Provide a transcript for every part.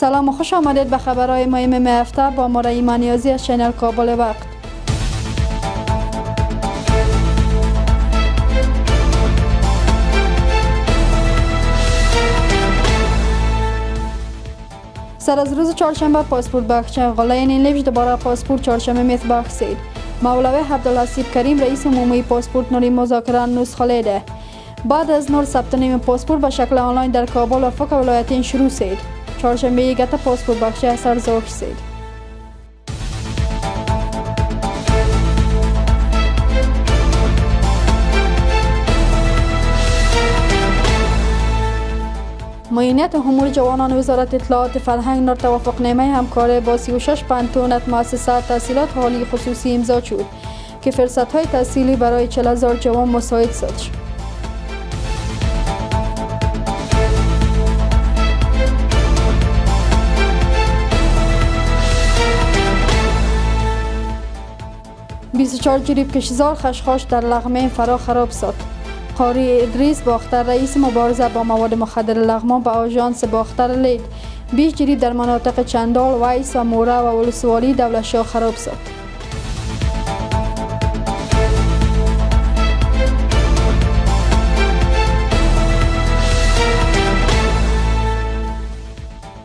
سلام و خوش آمدید به خبرهای مهم هفته با ما رحیما نیازی از چینل کابل وقت. سر از روز چهارشنبه پاسپورت بخش غلاین لیوش دوباره پاسپورت چهارشنبه میت بخشید. مولوی عبدالحسیب کریم رئیس عمومی پاسپورت نوری مذاکره نسخالیده. بعد از نور ثبت نام پاسپورت به شکل آنلاین در کابل و فک ولایتین شروع شد. چهارشنبه گته پاسپورت بخشی اثر ظاهر شد. معینیت امور جوانان وزارت اطلاعات فرهنگ نور توافق نامه همکاری با 36 پانتون مؤسسات تحصیلات عالی خصوصی امضا شد که فرصت‌های تحصیلی برای 40,000 جوان مساعد ساخت شد. چهار جریب کشیزار خشخاش در لغمه فرا خراب شد. قاری ادریس باختر رئیس مبارزه با مواد مخدر لغمان به آژانس باختر لید 20 جریب در مناطق چندال، ویس و موره و ولسوالی دولت شاه خراب شد.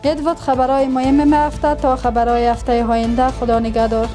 ادوارد خبرهای مهم هفته تا خبرهای هفته آینده. خدا نگهدار.